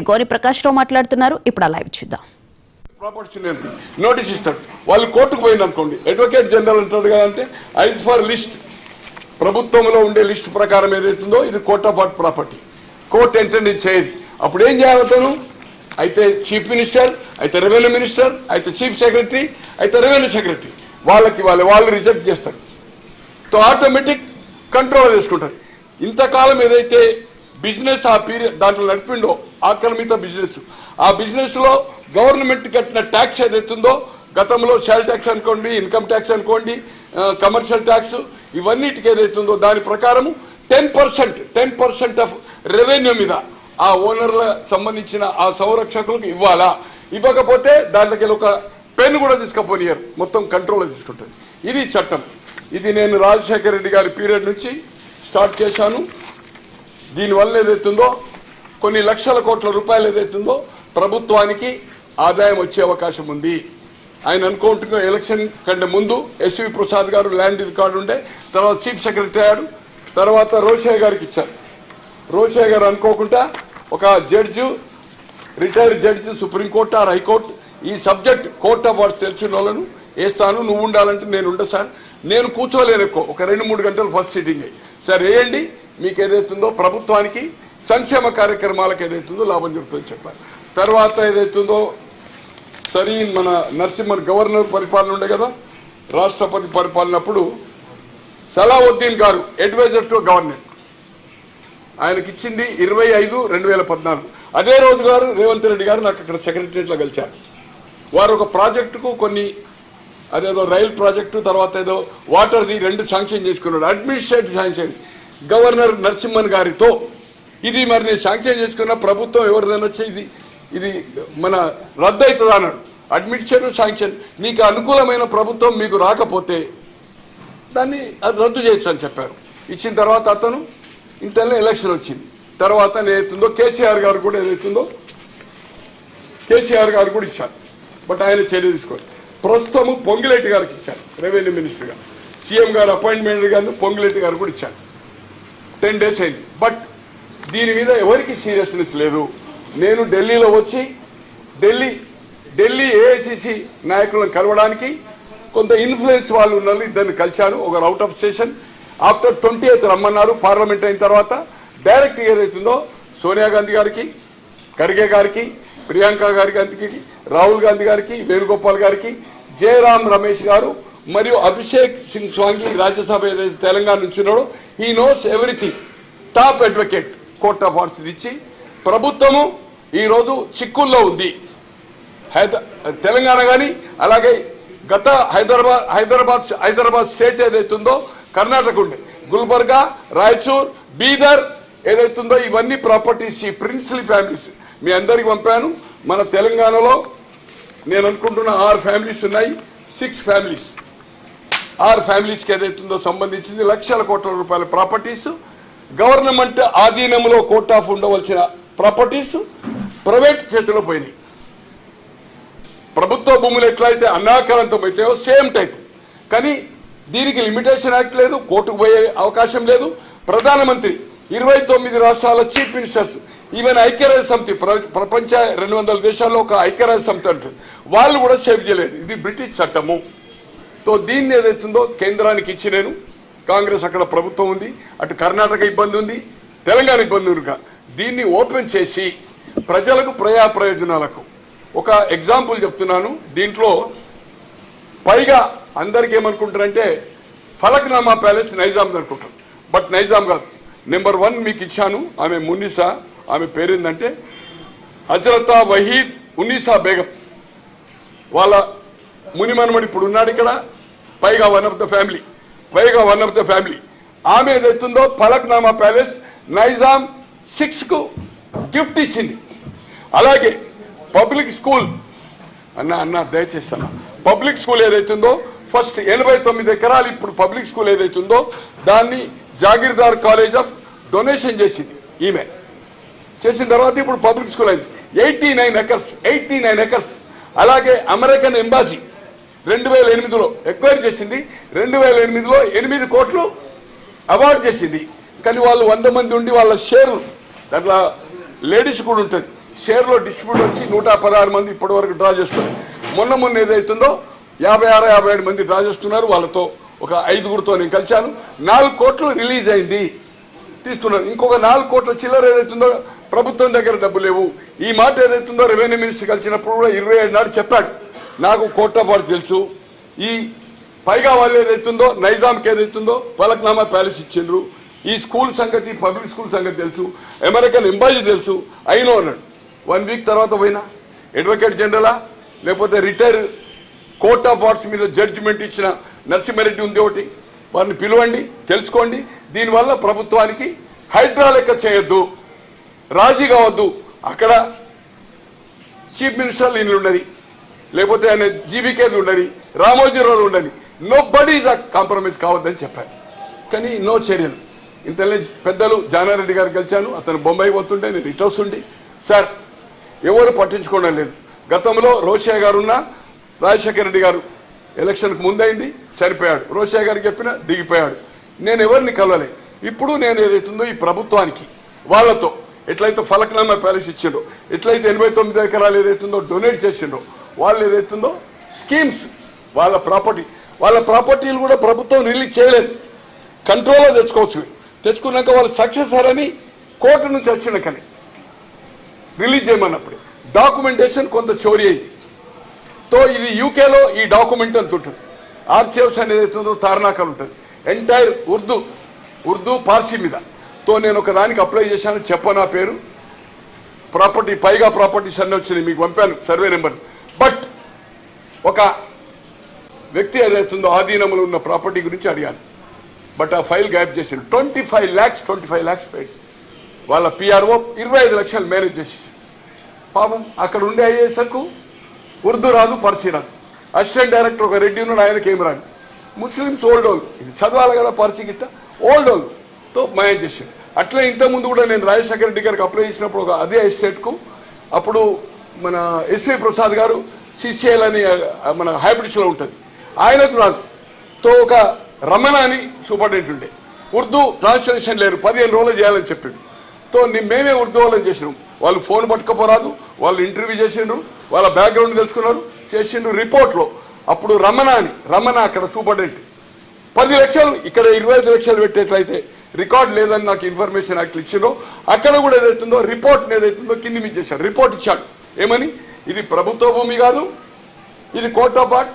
గోని ప్రకాష్ రావు మాట్లాడుతున్నారు. ఇప్పుడు లైవ్ చూద్దాం. నోటీస్ ఇస్తాడు, వాళ్ళు కోర్టుకు పోయింది అనుకోండి, అడ్వకేట్ జనరల్ అంటాడు కదా, అంటే ఐజ్ ఫర్ లిస్ట్, ప్రభుత్వంలో ఉండే లిస్ట్ ప్రకారం ఏదైతుందో ఇది court of property, court enter చేయదు. అప్పుడు ఏం చేయాలి అతను? అయితే చీఫ్ మినిస్టర్, అయితే రెవెన్యూ మినిస్టర్, అయితే చీఫ్ సెక్రటరీ, అయితే రెవెన్యూ సెక్రటరీ, వాళ్ళు రిజెక్ట్ చేస్తారు. సో ఆటోమేటిక్ కంట్రోల్ చేసుకుంటారు. ఇంతకాలం ఏదైతే బిజినెస్ ఆ పీరియడ్ దాంట్లో నడిపిండో ఆక్రమిత బిజినెస్, ఆ బిజినెస్ లో గవర్నమెంట్ కట్టిన ట్యాక్స్ ఏదైతుందో గతంలో సేల్ ట్యాక్స్ అనుకోండి, ఇన్కమ్ ట్యాక్స్ అనుకోండి, కమర్షియల్ ట్యాక్స్, ఇవన్నిటికి ఏదైతుందో దాని ప్రకారం 10% ఆఫ్ రెవెన్యూ మీద ఆ ఓనర్ల సంబంధించిన ఆ సంరక్షకులకు ఇవ్వాలా. ఇవ్వకపోతే దాంట్లోకి ఒక పెన్ కూడా తీసుకపోనియరు, మొత్తం కంట్రోల్లో తీసుకుంటుంది. ఇది చట్టం. ఇది నేను రాజశేఖర రెడ్డి గారి పీరియడ్ నుంచి స్టార్ట్ చేశాను. దీనివల్ల ఏదైతుందో కొన్ని లక్షల కోట్ల రూపాయలు ఏదైతుందో ప్రభుత్వానికి ఆదాయం వచ్చే అవకాశం ఉంది. ఆయన అనుకుంటున్న ఎలక్షన్ కంటే ముందు ఎస్వి ప్రసాద్ గారు ల్యాండ్ రికార్డు ఉండే, తర్వాత చీఫ్ సెక్రటరీ అయ్యాడు, తర్వాత రోషయ్య గారికి ఇచ్చారు. రోషయ్య గారు అనుకోకుండా ఒక judge, retired judge, supreme court or high court, ఈ సబ్జెక్ట్ కోర్ట్ ఆఫ్ వార్డ్స్ తెలిసిన వాళ్ళను వేస్తాను, నువ్వు ఉండాలంటే నేను ఉండ సార్, నేను కూర్చోలేను ఎక్కువ, ఒక 2-3 గంటలు ఫస్ట్ సిట్టింగ్ అయ్యి, సార్ వేయండి, మీకు ఏదైతుందో ప్రభుత్వానికి సంక్షేమ కార్యక్రమాలకు ఏదైతుందో లాభం జరుగుతుందని చెప్పారు. తర్వాత ఏదైతుందో సరే మన నరసింహన్ గవర్నర్ పరిపాలన ఉండే కదా, రాష్ట్రపతి పరిపాలనప్పుడు సలావుద్దీన్ గారు అడ్వైజర్ టు గవర్నర్, ఆయనకి ఇచ్చింది 25/2014. అదే రోజు గారు రేవంత్ రెడ్డి గారు నాకు అక్కడ సెక్రటరియట్లో కలిశారు. వారు ఒక ప్రాజెక్టుకు కొన్ని అదేదో రైల్ ప్రాజెక్టు, తర్వాత ఏదో వాటర్ది 2 శాంక్షన్ చేసుకున్నాడు, అడ్మినిస్ట్రేటివ్ శాంక్షన్ గవర్నర్ నరసింహన్ గారితో. ఇది మరి నేను శాంక్షన్ చేసుకున్న ప్రభుత్వం ఎవరిదైనా వచ్చి ఇది మన రద్దు అవుతుంది అన్నాడు. అడ్మినిస్ట్రేటివ్ శాంక్షన్, మీకు అనుకూలమైన ప్రభుత్వం మీకు రాకపోతే దాన్ని అది రద్దు చేయొచ్చు అని చెప్పారు. ఇచ్చిన తర్వాత అతను ఇంటర్లో ఎలక్షన్ వచ్చింది. తర్వాత ఏదైతుందో కేసీఆర్ గారు కూడా ఇచ్చారు, బట్ ఆయన చర్య తీసుకోవాలి. ప్రస్తుతము పొంగిరెడ్డి గారికి ఇచ్చారు రెవెన్యూ మినిస్టర్గా, సీఎం గారు అపాయింట్మెంట్ గారు పొంగిరెడ్డి గారు కూడా ఇచ్చారు. 10 days అయింది, బట్ దీని మీద ఎవరికి సీరియస్నెస్ లేదు. నేను ఢిల్లీలో వచ్చి ఢిల్లీ ఏఐసిసి నాయకులను కలవడానికి కొంత ఇన్ఫ్లుయెన్స్ వాళ్ళు ఉన్నారు, ఇద్దరిని కలిశాను. ఒక out of station after 28th రమ్మన్నారు. పార్లమెంట్ అయిన తర్వాత డైరెక్ట్ ఏదైతుందో సోనియా గాంధీ గారికి, ఖర్గే గారికి, ప్రియాంక గారికి, రాహుల్ గాంధీ గారికి, వేణుగోపాల్ గారికి, జయరాం రమేష్ గారు మరియు అభిషేక్ సింగ్ స్వాంగి రాజ్యసభ ఏదైతే తెలంగాణ నుంచి ఉన్నాడో, he knows everything, top advocate court of arts ఇచ్చి ప్రభుత్వము ఈరోజు చిక్కుల్లో ఉంది. తెలంగాణ కానీ అలాగే గత హైదరాబాద్ స్టేట్ ఏదైతుందో కర్ణాటక ఉండే గుల్బర్గా, రాయచూర్, బీదర్ ఏదైతుందో ఇవన్నీ ప్రాపర్టీస్, ఈ ప్రిన్స్లీ ఫ్యామిలీస్ మీ అందరికి పంపాను. మన తెలంగాణలో నేను అనుకుంటున్న 6 ఫ్యామిలీస్ ఉన్నాయి, 6 ఫ్యామిలీస్, 6 ఫ్యామిలీస్కి ఏదైతుందో సంబంధించింది లక్షల కోట్ల రూపాయల ప్రాపర్టీస్, గవర్నమెంట్ ఆధీనంలో కోర్ట్ ఆఫ్ ఉండవలసిన ప్రాపర్టీస్ ప్రైవేట్ చేతిలో పోయినాయి. ప్రభుత్వ భూములు ఎట్లయితే అన్నాకరంతం అవుతాయో సేమ్ టైప్, కానీ దీనికి లిమిటేషన్ యాక్ట్ లేదు, కోర్టుకు పోయే అవకాశం లేదు. ప్రధానమంత్రి 29 రాష్ట్రాల చీఫ్ మినిస్టర్స్, ఈవెన్ ఐక్యరాజ్య సమితి, ప్రపంచ 200 దేశాల్లో ఒక ఐక్యరాజ్య సమితి అంటుంది, వాళ్ళు కూడా సేవ్ చేయలేదు. ఇది బ్రిటిష్ చట్టము. సో దీన్ని ఏదైతుందో కేంద్రానికి ఇచ్చి నేను, కాంగ్రెస్ అక్కడ ప్రభుత్వం ఉంది, అటు కర్ణాటక ఇబ్బంది ఉంది, తెలంగాణ ఇబ్బంది ఉంది, దీన్ని ఓపెన్ చేసి ప్రజలకు ప్రయోజనాలకు ఒక ఎగ్జాంపుల్ చెప్తున్నాను. దీంట్లో పైగా అందరికీ ఏమనుకుంటారంటే ఫలక్నామా ప్యాలెస్ నైజాం అనుకుంటారు, బట్ నైజాం కాదు. నెంబర్ 1 మీకు ఇచ్చాను, ఆమె మున్నిసా, ఆమె పేరేందంటే హజరతా వహీద్ ఉన్నీసా బేగం, వాళ్ళ మునిమనమడి ఇప్పుడు ఉన్నాడు ఇక్కడ, పైగా వన్ ఆఫ్ ద ఫ్యామిలీ. ఆమె ఏదైతుందో ఫలక్నామా ప్యాలెస్ నైజాం 6కు గిఫ్ట్ ఇచ్చింది. అలాగే పబ్లిక్ స్కూల్ అన్న దయచేస్తాను, పబ్లిక్ స్కూల్ ఏదైతుందో ఫస్ట్ 89 ఎకరాలు ఇప్పుడు పబ్లిక్ స్కూల్ ఏదైతుందో దాన్ని జాగీర్దార్ కాలేజ్ ఆఫ్ డొనేషన్ చేసింది ఈమె. చేసిన తర్వాత ఇప్పుడు పబ్లిక్ స్కూల్ అయింది. 89 ఎకర్స్. అలాగే అమెరికన్ ఎంబాసీ 2008లో ఎక్వైర్ చేసింది. 2008లో 8 కోట్లు అవార్డు చేసింది. కానీ వాళ్ళు 100 మంది ఉండి వాళ్ళ షేర్లు దాంట్లో లేడీస్ కూడా ఉంటుంది, షేర్లో డిస్ట్రిబ్యూట్ వచ్చి 116 మంది ఇప్పటి వరకు డ్రా చేస్తున్నారు. మొన్న ఏదైతుందో 56-57 మంది డ్రా చేస్తున్నారు. వాళ్ళతో ఒక 5గురితో నేను కలిశాను. 4 కోట్లు రిలీజ్ అయింది తీస్తున్నారు. ఇంకొక 4 కోట్ల చిల్లర ఏదైతుందో ప్రభుత్వం దగ్గర డబ్బు లేవు. ఈ మాట ఏదైతుందో రెవెన్యూ మినిస్టర్ కలిసినప్పుడు కూడా 27 నాడు చెప్పాడు. నాకు కోట్ల తెలుసు. ఈ పైగా వాళ్ళు ఏదైతుందో నైజాంకి ఏదైతుందో పలక్నామా ప్యాలెస్ ఇచ్చిండ్రు. ఈ స్కూల్ సంగతి, పబ్లిక్ స్కూల్ సంగతి తెలుసు. అమెరికన్ ఎంబాసీ తెలుసు. అయినో అన్నాడు. 1 వీక్ తర్వాత పోయినా అడ్వకేట్ జనరలా లేకపోతే రిటైర్ కోర్ట్ ఆఫ్ వార్డ్స్ మీద జడ్జిమెంట్ ఇచ్చిన నరసింహారెడ్డి ఉంది ఒకటి. వారిని పిలవండి, తెలుసుకోండి. దీనివల్ల ప్రభుత్వానికి హైడ్రా లెక్క చేయొద్దు, రాజీ కావద్దు. అక్కడ చీఫ్ మినిస్టర్లు ఇల్లు ఉండని, లేకపోతే ఆయన జీవికేలు ఉండని, రామోజీరావు ఉండని, నో బడీ ఈజ్ కాంప్రమైజ్ కావద్దని చెప్పారు. కానీ నో చర్యలు. ఇంతలో పెద్దలు జానారెడ్డి గారు కలిశాను. అతను బొంబాయి పోతుంటే నేను ఇటు వస్తుండే, సార్ ఎవరు పట్టించుకోవడం లేదు. గతంలో రోషయ్య గారు ఉన్న రాజశేఖర రెడ్డి గారు ఎలక్షన్కు ముందైంది, చనిపోయాడు. రోషయ్య గారికి చెప్పినా దిగిపోయాడు. నేను ఎవరిని కలవలే. ఇప్పుడు నేను ఏదైతుందో ఈ ప్రభుత్వానికి వాళ్ళతో ఎట్లయితే ఫలక్నామా ప్యాలెస్ ఇచ్చిండ్రో, ఎట్లయితే 89 ఎకరాలు ఏదైతుందో డొనేట్ చేసిండ్రో, వాళ్ళు ఏదైతుందో స్కీమ్స్ వాళ్ళ ప్రాపర్టీలు కూడా ప్రభుత్వం రిలీజ్ చేయలేదు. కంట్రోల్లో తెచ్చుకోవచ్చు. తెచ్చుకున్నాక వాళ్ళు సక్సెస్ అని కోర్టు నుంచి వచ్చినాకనే రిలీజ్ చేయమన్నప్పుడు డాక్యుమెంటేషన్ కొంత చోరీ అయింది. తో ఇది యూకేలో ఈ డాక్యుమెంట్ అంత ఉంటుంది. ఆర్చివ్స్ అనేది ఏదైతుందో తార్నాకలు ఉంటుంది. ఎంటైర్ ఉర్దూ పార్సీ మీద. తో నేను ఒక దానికి అప్లై చేశాను. చెప్పనా పేరు ప్రాపర్టీ, పైగా ప్రాపర్టీస్ అన్నీ వచ్చినాయి, మీకు పంపాను సర్వే నెంబర్. బట్ ఒక వ్యక్తి ఏదైతుందో ఆధీనంలో ఉన్న ప్రాపర్టీ గురించి అడిగాను. బట్ ఆ ఫైల్ గ్యాప్ చేసిండు. 25 lakhs పై వాళ్ళ పిఆర్ఓ 25 లక్షలు మేనేజ్ చేసి, పాపం అక్కడ ఉండే ఐఏఎస్కు ఉర్దూ రాదు, పర్సీ రాదు. అసిస్టెంట్ డైరెక్టర్ ఒక రెడ్డి ఉన్నాడు, ఆయనకి ఏం రాదు. ముస్లిమ్స్ ఓల్డ్ వాళ్ళు, ఇది చదవాలి కదా పర్సీ గిట్ట, ఓల్డ్ వాళ్ళతో మేనేజ్ చేసాడు. అట్లా ఇంతకుముందు కూడా నేను రాజశేఖర రెడ్డి గారికి అప్లై చేసినప్పుడు ఒక అదే ఎస్టేట్కు అప్పుడు మన ఎస్వి ప్రసాద్ గారు సిసిఎల్ అని మన హైబ్రిడ్స్లో ఉంటుంది, ఆయనకు రాదు. తో ఒక రమణ అని సూపరింటెండెంట్ ఉండే, ఉర్దూ ట్రాన్స్లేషన్ లేరు, 15 రోజులు చేయాలని చెప్పిండు. తో మేమే ఉర్దూ వాళ్ళని చేసినాం. వాళ్ళు ఫోన్ పట్టుకపోరాదు, వాళ్ళు ఇంటర్వ్యూ చేసిండ్రు, వాళ్ళ బ్యాక్గ్రౌండ్ తెలుసుకున్నారు, చేసిండ్రు. రిపోర్ట్లో అప్పుడు రమణ అక్కడ సూపరింటెండెంట్ 10 లక్షలు, ఇక్కడ 25 లక్షలు పెట్టేట్లయితే రికార్డ్ లేదని నాకు ఇన్ఫర్మేషన్ అక్కడ ఇచ్చిండ్రో, అక్కడ కూడా ఏదైతుందో రిపోర్ట్ ఏదైతుందో కింది మీద చేశాడు. రిపోర్ట్ ఇచ్చాడు ఏమని, ఇది ప్రభుత్వ భూమి కాదు, ఇది కోర్ట్ ఆఫ్ వార్డ్,